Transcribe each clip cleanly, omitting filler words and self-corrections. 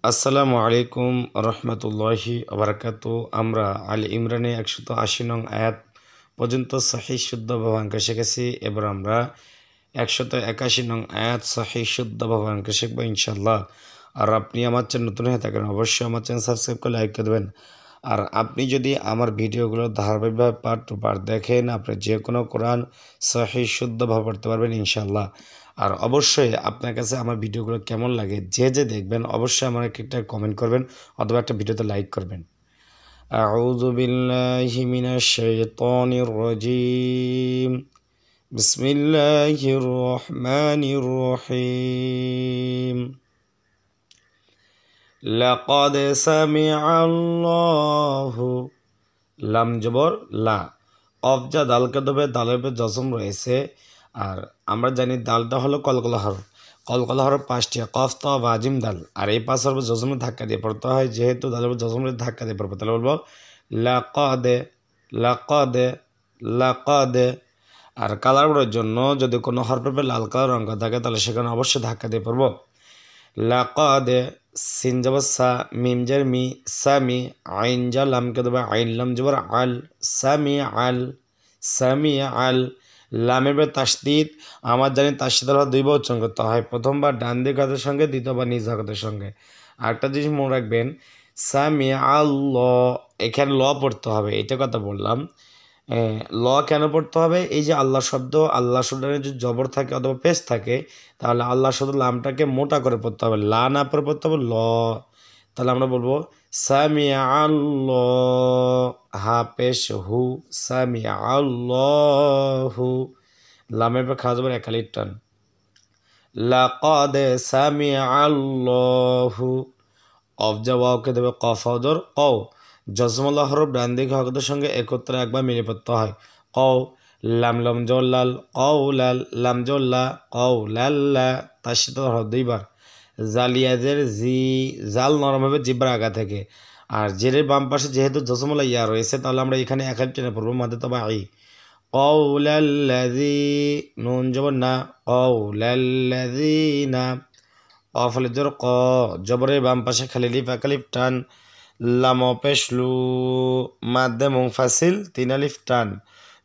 আসসালামু আলাইকুম রহমতুল্লাহি ওবারাকাতু। আমরা আল ইমরানে 180 নং আয়াত পর্যন্ত সহিহ শুদ্ধভাবে অঙ্ক শিখেছি। এবার আমরা 181 নং আয়াত সহিহ শুদ্ধভাবে অঙ্ক শিখব ইনশাল্লাহ। আর আপনি আমার চ্যানেল নতুন হয়ে থাকেন অবশ্যই আমার চ্যানেল সাবস্ক্রাইব করে লাইক করে দেবেন। আর আপনি যদি আমার ভিডিওগুলো ধারাবাহিকভাবে পার্ট টু পার্ট দেখেন, আপনি যে কোনো কোরআন সহিহ শুদ্ধভাবে পড়তে পারবেন ইনশাল্লাহ। আর অবশ্যই আপনার কাছে আমার ভিডিওগুলো কেমন লাগে যে দেখবেন অবশ্যই আমার একটা কমেন্ট করবেন অথবা একটা ভিডিওতে লাইক করবেন। আউযু বিল্লাহি মিনাশ শাইতানির রাজীম। বিসমিল্লাহির রহমানির রহিম। লাকাদ সামিআল্লাহু, লাম জবর লা, কফ যা দালকে দেবে, দালের উপর জজম রয়েছে। আর আমরা জানি দালটা হলো কলকলা হরফ। কলকলা হরফ 5টি, কফ ত বাজিম দাল। আর এই 5 হরফ জজমে ধাক্কা দিয়ে পড়তে হয়, যেহেতু দালের উপর জজমে ধাক্কা দিয়ে পড়বো তাহলে বলবো লাকাদে লাকাদে লাকাদে। আর কালারের জন্য যদি কোনো হরফে লাল কালার রঙ থাকে তাহলে সেখানে অবশ্যই ধাক্কা দিয়ে পড়বো। লাকাদে, সিন জবর সা, মিম জের মি, সামি, আইন যা লামকে দেবে, আইন লাম জবর আল, সামি আল, সামি আল। লামের পরে তাসদিদ। আমার জানি তাসদিদ হলো 2 বার উচ্চারণ করতে হয়, প্রথমবার ডান দিক হাতের সঙ্গে, দ্বিতীয়বার নিজ হাতের সঙ্গে। আরেকটা জিনিস মনে রাখবেন, সামি আল্লাহ, এখানে ল পড়তে হবে, এটা কথা বললাম। ল কেন পড়তে হবে? এই যে আল্লাহ শব্দ, আল্লাহ শব্দের যদি জবর থাকে অথবা পেশ থাকে তাহলে আল্লাহ শব্দ লামটাকে মোটা করে পড়তে হবে, লা না পরে পড়তে হবে ল। তাহলে আমরা বলবো সামি আল্লাহ, হা পেশ হু, সামি আল্লাহু। লামের পর খাওয়া যাবে একালির টান। লাকাদ সামি আল্লাহু, অফ যা ওয়াওকে দেবে কফ হজর কও, জজমুল্লাহ হরফ ডান দিকে হকের সঙ্গে একত্রে একবার মিলে পড়তে হয়। কও, লাম লম জল্লাল কও লাল, লাম জল্লা কও লাল্লা, তার সাথে হরফ 2 বার। জালিয়াজের জি, জাল নরম হবে জিব্বার আগা থেকে। আর জেরের বাম পাশে যেহেতু জজমুল্লাহ ইয়া রয়েছে তাহলে আমরা এখানে এক টেনে পড়বো, মাদে তবা আই। কওলাল্লাযী, নুন জবর না, কওলাল্লাযীনা। অফলের জোর ক, জবরের বাম পাশে খালি লিফ একালিফ টান। লাম পেশলু, মাদ্দে মুনফাসিল 3 আলিফ টান।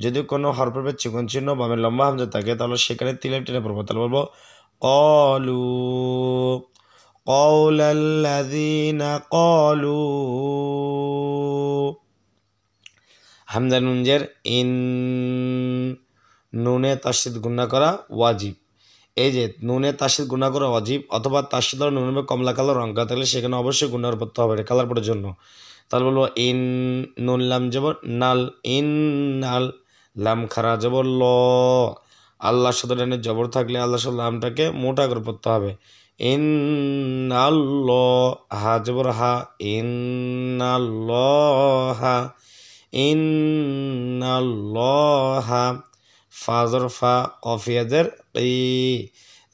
যদি কোনো হরফের চিকন চিহ্ন বামে লম্বা হামজা থাকে তাহলে সেখানে 3 আলিফ টেনে পড়বো, তাহলে বলবো কলু, কওলাল্লাযীনা কলু। হামজা নুনজের ইন, নুনে তাসদীদ গুণা করা ওয়াজিব। এই যে নুনে তাসদীদ গুণা করা ওয়াজিব, অথবা তাসদীদ আর নুনের কমলা কালার রঙ থাকলে সেখানে অবশ্যই গুণার পড়তে হবে কালার পড়ার জন্য। তাহলে বলবো ইন, নুন লাম জবর নাল, ইন নাল। লাম খারা জবর ল, আল্লাহ সাথে ডানে জবর থাকলে আল্লাহ সাথে লামটাকে মোটা করে পড়তে হবে। ইন আল্লাহ, হা জবর হা, ইন আল্লাহ, ইন্নাল্লাহা। ফাজর ফা, কফিয়াদের কি,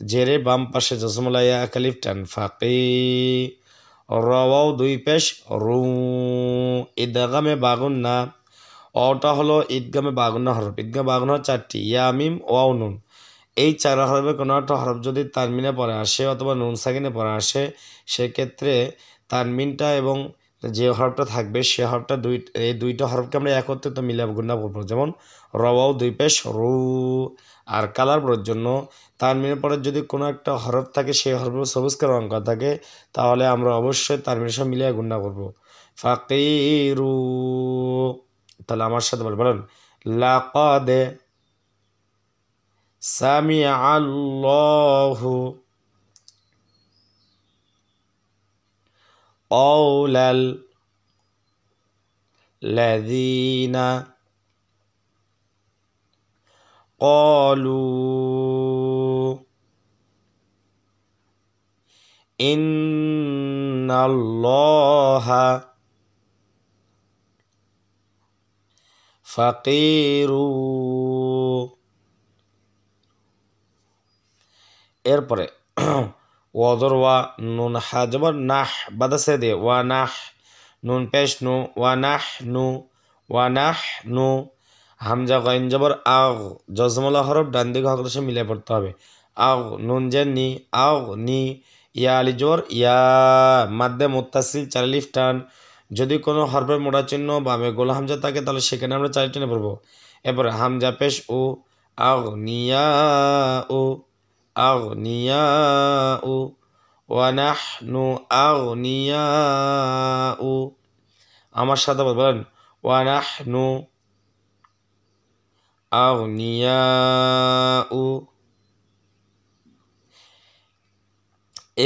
জেরে বাম পাশে জসমুলাইয়া একালিফ টান, ফাকি। রওয়াও 2 পেশ রু, ঈদগামে বাগুন না। অটা হলো ঈদগামে বাগুন না হরফ, ঈদগামে বাগুন হরফ 4টি, ইয়া মিম ওয়াও নুন। এই 4 হরফে কোনো একটা হরফ যদি তানমিনে পরে আসে অথবা নুন সাকিনে পরে আসে সেক্ষেত্রে তানমিনটা এবং যে হরফটা থাকবে সে হরফটা এই 2টা হরফকে আমরা একত্রিত মিলে গুণা করবো। যেমন রওয়াও 2 পেশ রু। আর কালার পড়ার জন্য তানমিনের পরে যদি কোনো একটা হরফ থাকে সেই হরফের সবুজ কালার অঙ্ক থাকে তাহলে আমরা অবশ্যই তানমিনের সাথে মিলিয়ে গুণা করবো। ফাকিরু, তাহলে আমার সাথে বলেন লাকাদ সামিআল্লাহু কওলাল লাযীনা ক্বালু ইন্নাল্লাহা ফাকিরু। এরপরে ওয়াজর ওয়া, নুন হা জবর নাহ, বাদা সে দে ওয়া নাহ, নুন পেশ নু, ওয়া নাহ নু, ওয়া নাহ নু। হামজা গাইন জবর আগ, জজমুল্লাহ হরফ ডান দিকে হকরসে মিলে পড়তে হবে। আগ নুন জের নি, আগ নি। ইয়া আলিজোর ইয়া মাদ্দে মুত্তাসিল 4 আলিফ টান। যদি কোনো হরফের মোটা চিহ্ন বামে গোল হামজা থাকে তাহলে সেখানে আমরা 4 টেনে পড়বো। এরপরে হামজা পেশ ও আগনিয়া ও আগনিয়া ও ওয়ানাহনু আগনিয়া ও। আমার সাথে বলেন ওয়ানাহনু আগনিয়া ও।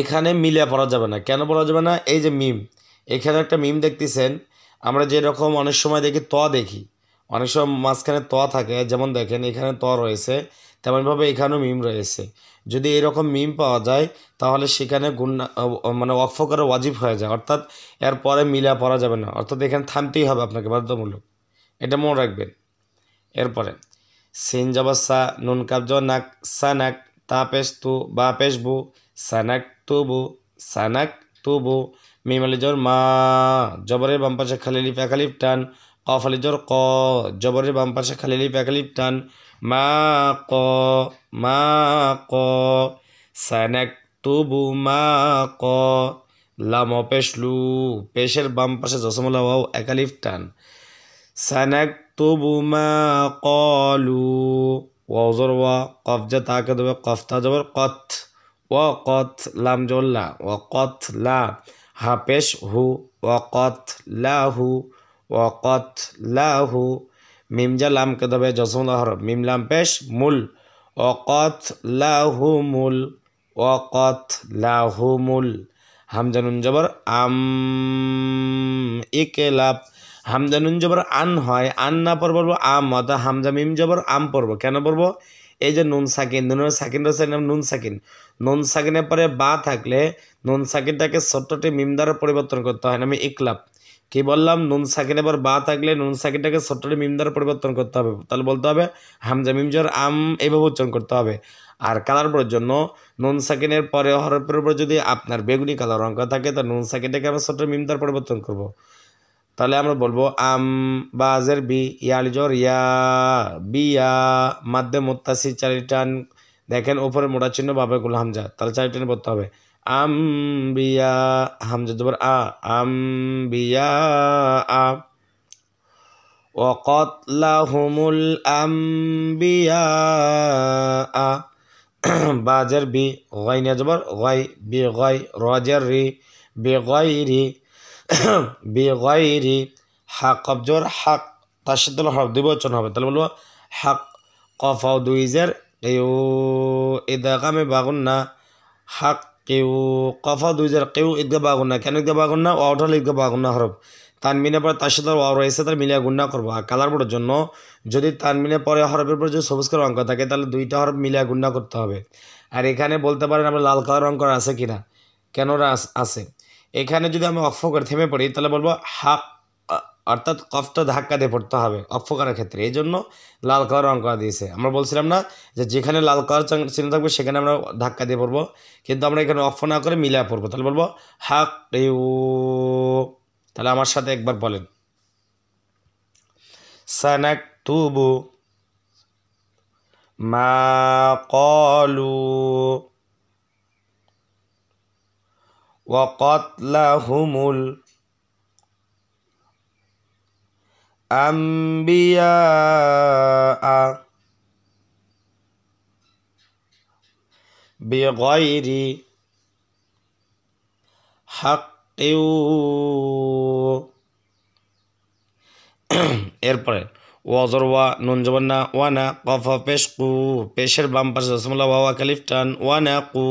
এখানে মিলে পড়া যাবে না। কেন পড়া যাবে না? এই যে মিম, এখানে একটা মিম দেখতেছেন। আমরা যেরকম অনেক সময় দেখি ত দেখি, অনেক সময় মাঝখানে ত থাকে, যেমন দেখেন এখানে ত রয়েছে, তেমনভাবে এখানেও মিম রয়েছে। যদি এরকম মিম পাওয়া যায় তাহলে সেখানে গুণা মানে ওয়াকফ করা ওয়াজিব হয়ে যায়, অর্থাৎ এরপরে মিলা পড়া যাবে না, অর্থাৎ এখানে থামতেই হবে আপনাকে বাধ্যতামূলক। এটা মনে রাখবেন। এরপরে সিন জবর সা, নুন কাব জবর নাক, সানাক, তা পেশ তু, বা পেশ বু, সানাক তুবু, সানাক তুবু। মিম আলি জবর মা, জবরের বাম পাশে খালি লিফ এক আলিফ টান। কফ আলি জবর ক, জবরের বাম পাশে খালি লিফ এক আলিফ টান। মা ক, মা ক। সানাক তুবু মা ক। লাম পেশ লু, পেশের বাম পাশে জসমুল্লাহ ওয়াও এক আলিফ টান। সানাকতুবু মা ক্বালু, ওয়াও জবর ওয়া, কফ জা তাকে দেবে, কফ তা জবর কত, ওয়া কত, লাম জবর লা, ওয়া কত লা। হা পেশ হু, ওয়া কত লাহু, ওয়া কত লাহু। মিম জা লাম কে দেবে জসমুল্লাহ হরফ, মিম লাম পেশ মুল, ওয়া কত লাহু মুল, ওয়া কত লাহু মুল। হামজা নুন জবর আম, ইকলাব। হামজা নুন জবর আন হয়, আন না পর বলবো আম, অর্থাৎ হামজা মিম জবর আম পড়বো। কেন পড়বো? এই যে নুন সাকিন, নুনের সাকিন রয়েছে নাম নুন সাকিন। নুন সাকিনের পরে বা থাকলে নুন সাকিনটাকে ছোট্টটি মিম দ্বারা পরিবর্তন করতে হয়, আমি ইকলাব। কি বললাম? নুন সাকিনের পর বা থাকলে নুন সাকিনটাকে ছোট্টটি মিম দ্বারা পরিবর্তন করতে হবে। তাহলে বলতে হবে হামজা মিম জবর আম, এইভাবে উচ্চারণ করতে হবে। আর কালার পরের জন্য নুন সাকিনের পরে হরফের উপর যদি আপনার বেগুনি কালার অঙ্ক থাকে তা নুন সাকিনটাকে আমরা ছোট্ট মিম দ্বারা পরিবর্তন করবো। তাহলে আমরা বলবো আম, বাজের বি, ইয়ালিজর ইয়া, বিয়া, মাদ্দে মুত্তাসিল 4 টান। দেখেন উপরে মোটা চিহ্ন বাবা গুলো হামজা, তাহলে 4 টানে পড়তে হবে। আম বিয়া, হামজা জবর আ, আম বিয়া আ। ওয়াকাতলাহুমুল আম্বিয়া আ। বাজের বি, গাইনা জবর গাই, বি গাই, রাজের রি, বি গাইরি, বেগাইরি। হাক কবজর হাক, তার সাথে হরফ দুই বচন হবে, তাহলে বলবো হাক। কফাও দুই জের কেউ, ইদগামে বাগুন না, হাক কেউ। কফাও দুই জের কেউ, ঈদগা বাগুন না। কেন ঈদগা বাগুন না? ওয়াওটা হলে ঈদগা বাগুন না হরফ। তানমিনের পরে তার সাথে ওয়াও রয়েছে, তার মিলিয়ে গুণনা করবো। আর কালার বোর্ডের জন্য যদি তানমিনের পরে হরফের পরে যদি সবুজ কালার অঙ্ক থাকে তাহলে দুইটা হরফ মিলিয়ে গুণনা করতে হবে। আর এখানে বলতে পারেন আমরা লাল কালার অঙ্ক আছে কিনা, কেন আছে। এখানে যদি আমি অক্ষ করে থেমে পড়ি তাহলে বলবো হাক, অর্থাৎ কফটা ধাক্কা দিয়ে পড়তে হবে অক্ষ করার ক্ষেত্রে, এই জন্য লাল কালার অঙ্ক দিয়েছে। আমরা বলছিলাম না যে যেখানে লাল কালার চিহ্ন থাকবে সেখানে আমরা ধাক্কা দিয়ে পড়বো, কিন্তু আমরা এখানে অক্ষ না করে মিলিয়ে পড়বো। তাহলে বলবো হাক ইউ। তাহলে আমার সাথে একবার বলেন সানাকতুবু মা ক্বালু ওয়াকাতলাহুমুল আম্বিয়া বিগাইরি হাক্কিউ। এরপরে ওয়াজর ওয়া, নুন জবর না, ওয়ানা, কফ পেশ কু, পেশের বাম পাশে জসমুল্লাহ ওয়া কালিফ টান, ওয়ানা কু,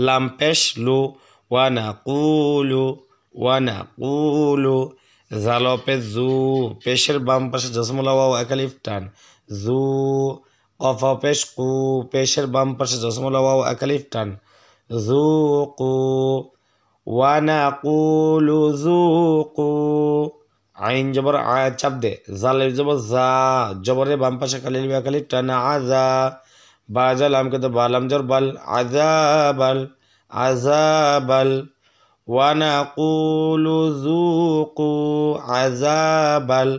লাম পেশ লু, ওয়ানা কুলু, ওয়ানা কুলু। জাল পেশ জু, পেশের বাম পাশে জসমুল্লাহ ওয়া কালিফ টান, জু। কফ পেশ কু, পেশের বাম পাশে জসমুল্লাহ ওয়া কালিফ টান, জুকু, ওয়ানা কুলু জুকু। আইন জবর আয় চাপ দে, জালের জবর জা, জবরের বাম পাশে খালি খালি টানা আজা। বাজাল আমকে তো বালাম জর বাল, আজাবাল, আজাবাল। ওয়ানা কুলু জুকু আজাবাল।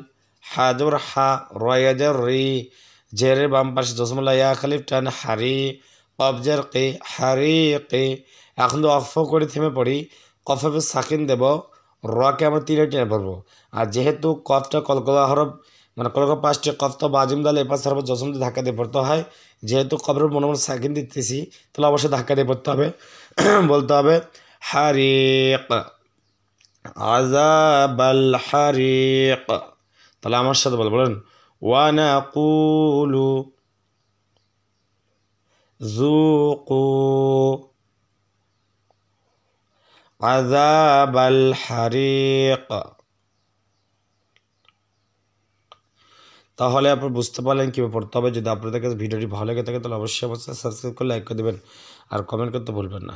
হা জবর হা, রয়া জর রি, জেরের বাম পাশে জসমুল্লাহ ইয়া খালিফ টান হারি, কবজের কে হারি কে। এখন তো অফ করে থেমে পড়ি, কফে সাকিন দেব, রকে আমরা 3 টেনে পড়বো। আর যেহেতু কফটা কলকলা হরফ মানে কলকলা 5টি, কফ তো বাজিম দালে এপাশ হরফ জজম দিয়ে ধাক্কা দিয়ে পড়তে হয়। যেহেতু কফের মনে মনে সাকিন দিতেছি, তাহলে অবশ্যই ধাক্কা দিয়ে পড়তে হবে। বলতে হবে হারিক, আযাবাল হারিক। তাহলে আমার সাথে বলেন ওয়ানাকুলু যুকু আযাবাল হারিক। তাহলে আপনি বুঝতে পারলেন কীভাবে পড়তে হবে। যদি আপনাদের কাছে ভিডিওটি ভালো লেগে থাকে তাহলে অবশ্যই সাবস্ক্রাইব করে লাইক করে দেবেন আর কমেন্ট করতে ভুলবেন না।